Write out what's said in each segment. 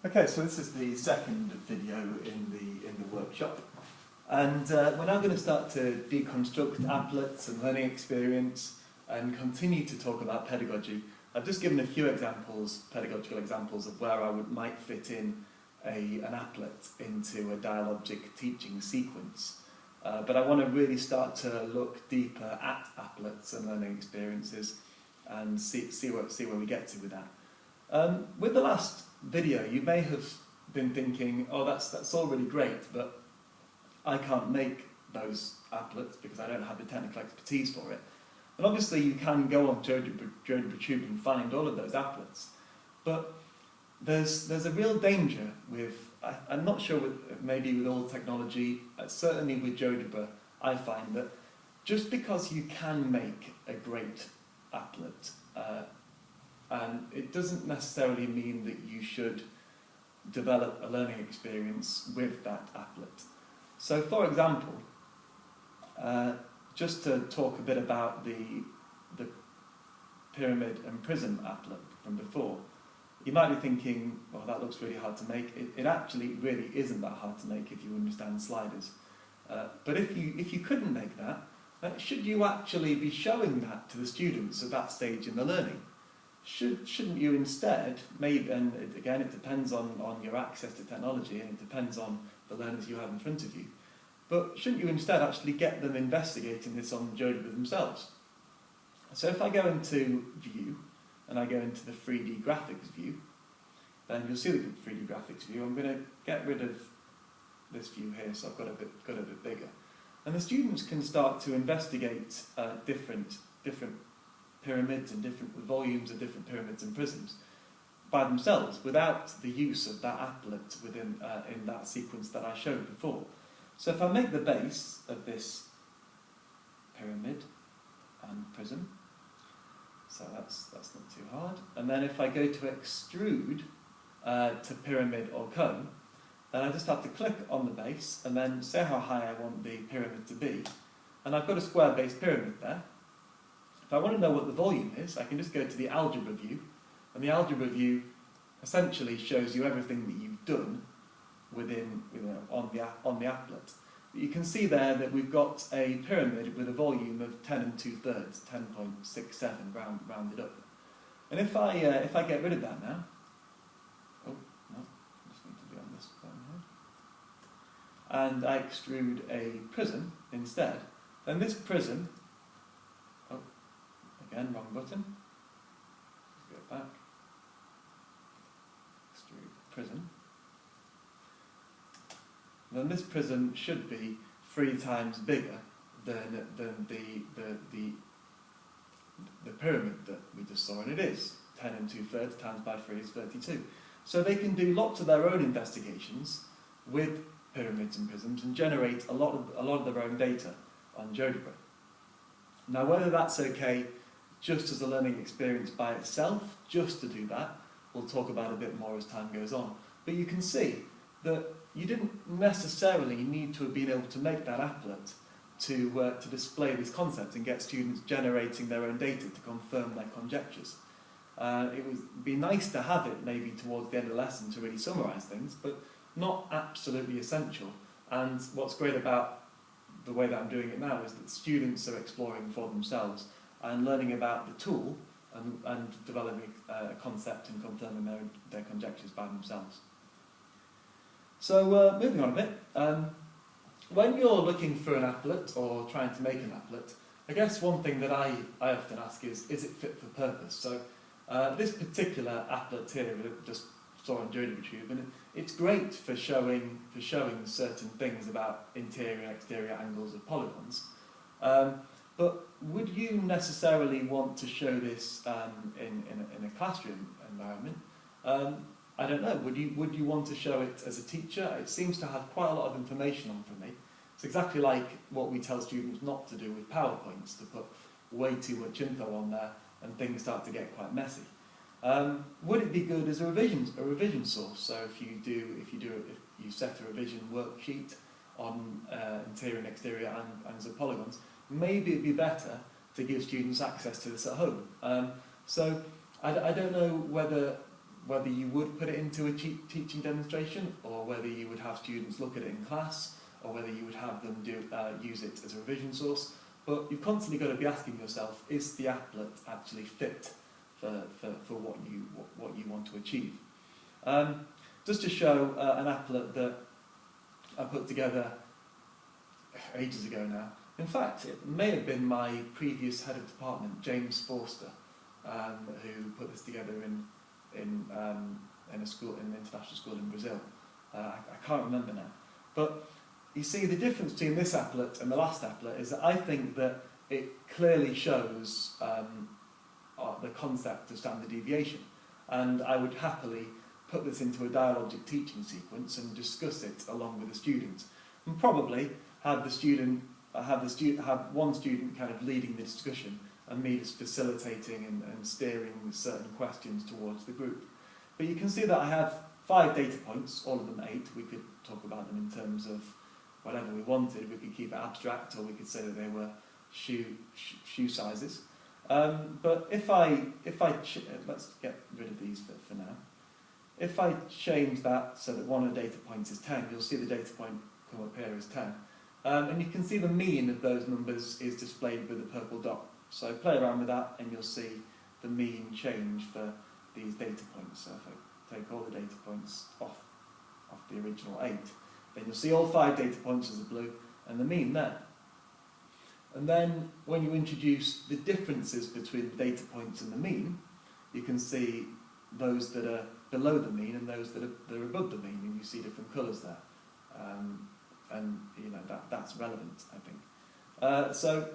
Okay, so this is the second video in the workshop, and we're now going to start to deconstruct applets and learning experience and continue to talk about pedagogy. I've just given a few examples, pedagogical examples, of where I might fit in an applet into a dialogic teaching sequence. But I want to really start to look deeper at applets and learning experiences and see where we get to with that. With the last video, you may have been thinking, oh, that's all really great, but I can't make those applets because I don't have the technical expertise for it. And obviously you can go on Geogebra Tube and find all of those applets, but there's a real danger with, I'm not sure maybe with all technology, certainly with Geogebra, I find that just because you can make a great applet, and it doesn't necessarily mean that you should develop a learning experience with that applet. So for example, just to talk a bit about the pyramid and prism applet from before, you might be thinking, well, that looks really hard to make. It actually really isn't that hard to make if you understand sliders. But if you couldn't make that, should you actually be showing that to the students at that stage in the learning? Shouldn't you instead, maybe, and again it depends on your access to technology and it depends on the learners you have in front of you, but shouldn't you instead actually get them investigating this on Geogebra themselves? So if I go into View and I go into the 3D graphics view, then you'll see the 3D graphics view. I'm going to get rid of this view here, so I've got a bit bigger. And the students can start to investigate different pyramids and different volumes of different pyramids and prisms by themselves without the use of that applet within in that sequence that I showed before. So if I make the base of this pyramid and prism, so that's not too hard, and then if I go to extrude to pyramid or cone, then I just have to click on the base and then say how high I want the pyramid to be, and I've got a square base pyramid there. If I want to know what the volume is, I can just go to the algebra view, and the algebra view essentially shows you everything that you've done on the applet. But you can see there that we've got a pyramid with a volume of 10 2/3, 10.67 rounded up. And if I get rid of that now, oh no, I just need to be on this button here, and I extrude a prism instead, then this prism, again, wrong button. Let's go back. Extrude prism. Then this prism should be 3 times bigger than the pyramid that we just saw, and it is 10 2/3 times by 3 is 32. So they can do lots of their own investigations with pyramids and prisms and generate a lot of their own data on Geogebra. Now, whether that's okay just as a learning experience by itself, just to do that, we'll talk about a bit more as time goes on. But you can see that you didn't necessarily need to have been able to make that applet to display this concept and get students generating their own data to confirm their conjectures. It would be nice to have it maybe towards the end of the lesson to really summarise things, but not absolutely essential. And what's great about the way that I'm doing it now is that students are exploring for themselves and learning about the tool and developing a concept and confirming their conjectures by themselves. So moving on a bit, when you're looking for an applet or trying to make an applet, I guess one thing that I often ask is it fit for purpose? So this particular applet here we just saw on Geogebra Tube, and it's great for showing certain things about interior and exterior angles of polygons. But would you necessarily want to show this in a classroom environment? I don't know. Would you want to show it as a teacher? It seems to have quite a lot of information on for me. It's exactly like what we tell students not to do with PowerPoints, to put way too much info on there and things start to get quite messy. Would it be good as a revision source? So if you set a revision worksheet on interior and exterior angles of polygons, maybe it'd be better to give students access to this at home. So I don't know whether whether you would put it into a teaching demonstration, or whether you would have students look at it in class, or whether you would have them use it as a revision source. But you've constantly got to be asking yourself, is the applet actually fit for what you want to achieve? Just to show an applet that I put together ages ago now. In fact, it may have been my previous head of department, James Forster, who put this together in a school, in an international school in Brazil. I can't remember now. But you see, the difference between this applet and the last applet is that I think that it clearly shows the concept of standard deviation. And I would happily put this into a dialogic teaching sequence and discuss it along with the student. And probably have one student kind of leading the discussion and me just facilitating and steering certain questions towards the group. But you can see that I have 5 data points, all of them 8. We could talk about them in terms of whatever we wanted. We could keep it abstract, or we could say that they were shoe sizes. But if I let's get rid of these for now. If I change that so that one of the data points is 10, you'll see the data point come up here as 10. And you can see the mean of those numbers is displayed with a purple dot. So play around with that and you'll see the mean change for these data points. So if I take all the data points off the original 8, then you'll see all 5 data points as a blue and the mean there. And then when you introduce the differences between the data points and the mean, you can see those that are below the mean and those that are above the mean, and you see different colours there. And you know that's relevant, I think. So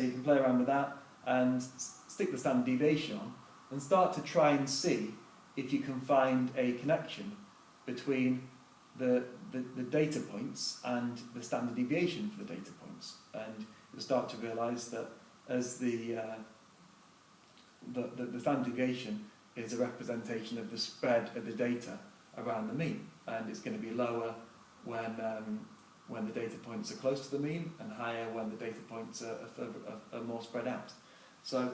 you can play around with that and stick the standard deviation on and start to try and see if you can find a connection between the data points and the standard deviation for the data points. And you'll start to realise that as the standard deviation is a representation of the spread of the data around the mean, and it's going to be lower when the data points are close to the mean, and higher when the data points are more spread out. So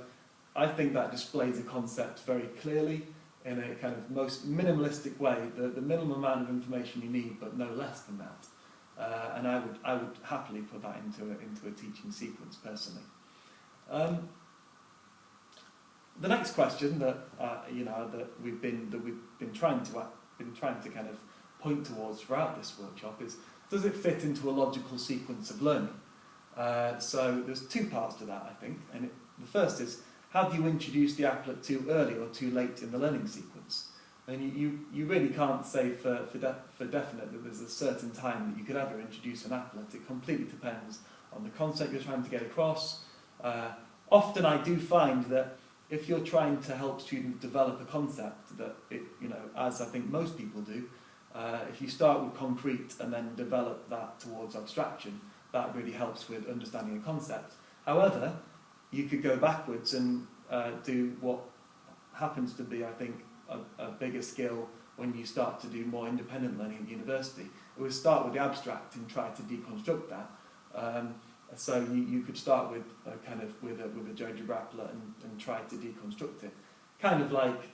I think that displays a concept very clearly in a kind of most minimalistic way, the minimum amount of information you need, but no less than that. And I would happily put that into a teaching sequence personally. The next question that that we've been trying to kind of point towards throughout this workshop is, does it fit into a logical sequence of learning? So there's 2 parts to that, I think. And the first is, have you introduced the applet too early or too late in the learning sequence? And you really can't say for definite that there's a certain time that you could ever introduce an applet. It completely depends on the concept you're trying to get across. Often I do find that if you're trying to help students develop a concept that, as I think most people do, if you start with concrete and then develop that towards abstraction, that really helps with understanding a concept. However, you could go backwards and do what happens to be, I think, a bigger skill when you start to do more independent learning at university. It would start with the abstract and try to deconstruct that. So you could start with a Geogebra applet and try to deconstruct it, kind of like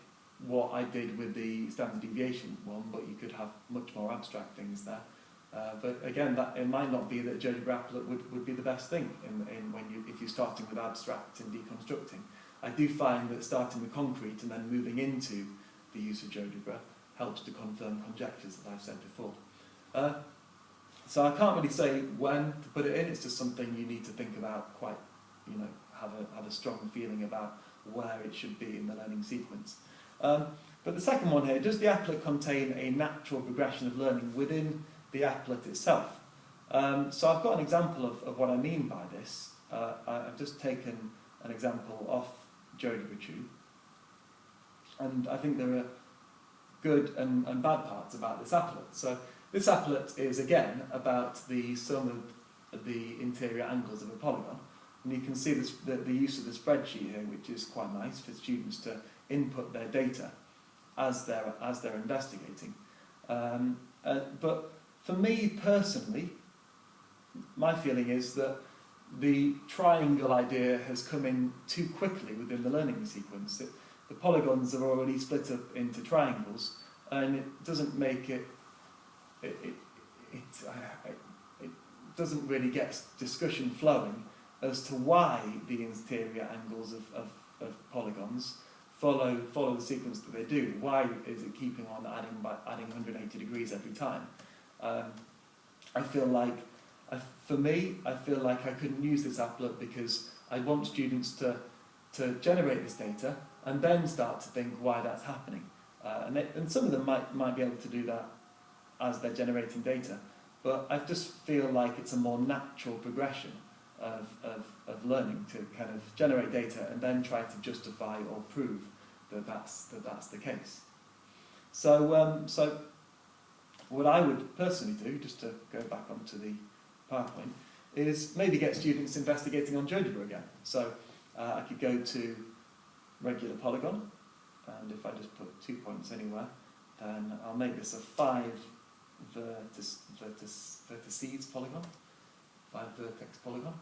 what I did with the standard deviation one, but you could have much more abstract things there. But again, it might not be that Geogebra applet would be the best thing if you're starting with abstract and deconstructing. I do find that starting with concrete and then moving into the use of Geogebra helps to confirm conjectures that I've said before. So I can't really say when to put it in. It's just something you need to think about quite, have a strong feeling about where it should be in the learning sequence. But the second one here, does the applet contain a natural progression of learning within the applet itself? So I've got an example of what I mean by this. I've just taken an example off Geogebra Tube, and I think there are good and bad parts about this applet. So this applet is again about the sum of the interior angles of a polygon, and you can see the use of the spreadsheet here, which is quite nice for students to input their data as they're investigating. But for me personally, my feeling is that the triangle idea has come in too quickly within the learning sequence. the polygons are already split up into triangles, and it doesn't make it doesn't really get discussion flowing as to why the interior angles of polygons follow the sequence that they do. Why is it keeping on adding 180 degrees every time? I feel like, for me, I feel like I couldn't use this applet because I want students to generate this data and then start to think why that's happening. And some of them might be able to do that as they're generating data, but I just feel like it's a more natural progression of learning to kind of generate data and then try to justify or prove that that's the case. So what I would personally do, just to go back onto the PowerPoint, is maybe get students investigating on Geogebra again. So I could go to regular polygon, and if I just put 2 points anywhere, then I'll make this a 5 vertices polygon, 5 vertex polygon,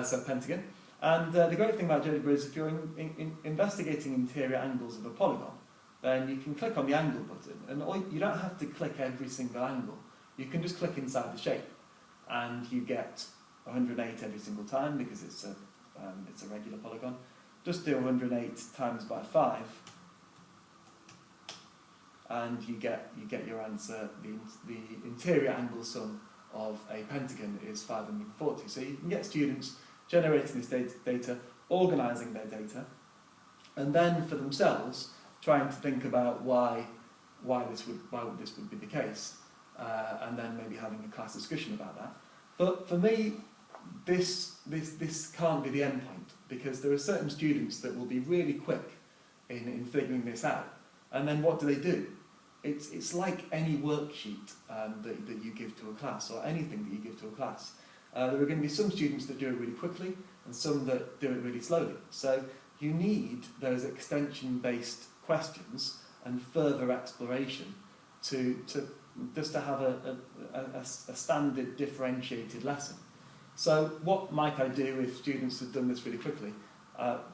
so pentagon. And the great thing about Geogebra is if you're investigating interior angles of a polygon, then you can click on the angle button, and you don't have to click every single angle. You can just click inside the shape, and you get 108 every single time because it's a regular polygon. Just do 108 times by 5, and you get your answer. The interior angle sum of a pentagon is 540. So you can get students generating this data, organising their data, and then for themselves trying to think about why this would be the case, and then maybe having a class discussion about that. But for me, this can't be the end point, because there are certain students that will be really quick in figuring this out, and then what do? It's like any worksheet that you give to a class, or anything that you give to a class. There are going to be some students that do it really quickly, and some that do it really slowly. So you need those extension-based questions and further exploration to have a standard differentiated lesson. So what might I do if students have done this really quickly?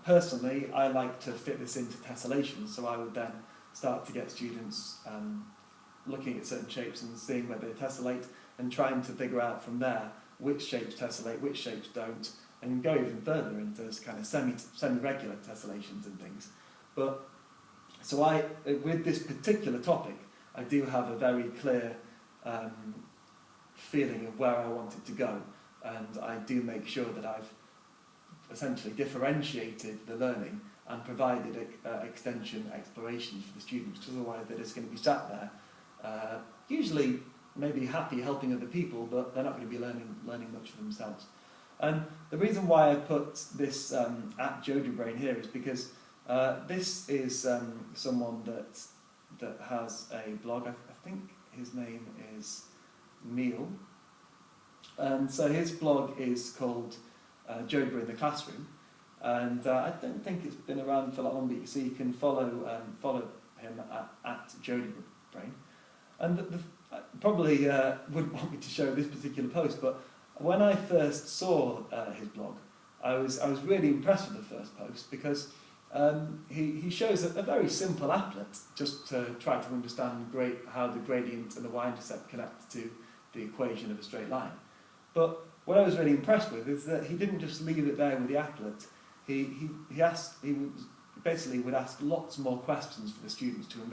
Personally, I like to fit this into tessellation, so I would then start to get students looking at certain shapes and seeing where they tessellate, and trying to figure out from there which shapes tessellate, which shapes don't, and go even further into this kind of semi-regular tessellations and things. But so with this particular topic, I do have a very clear feeling of where I want it to go, and I do make sure that I've essentially differentiated the learning and provided extension explorations for the students, because otherwise they're just going to be sat there, usually maybe happy helping other people, but they're not going to be learning much for themselves. And the reason why I put this at Geogebra here is because this is someone that has a blog. I think his name is Neil, and so his blog is called Geogebra in the Classroom, and I don't think it's been around for that long, but so you can follow him at Geogebra Brain. And probably wouldn't want me to show this particular post, but when I first saw his blog, I was really impressed with the first post, because he shows a very simple applet just to try to understand how the gradient and the y-intercept connect to the equation of a straight line. But what I was really impressed with is that he didn't just leave it there with the applet. He basically would ask lots more questions for the students to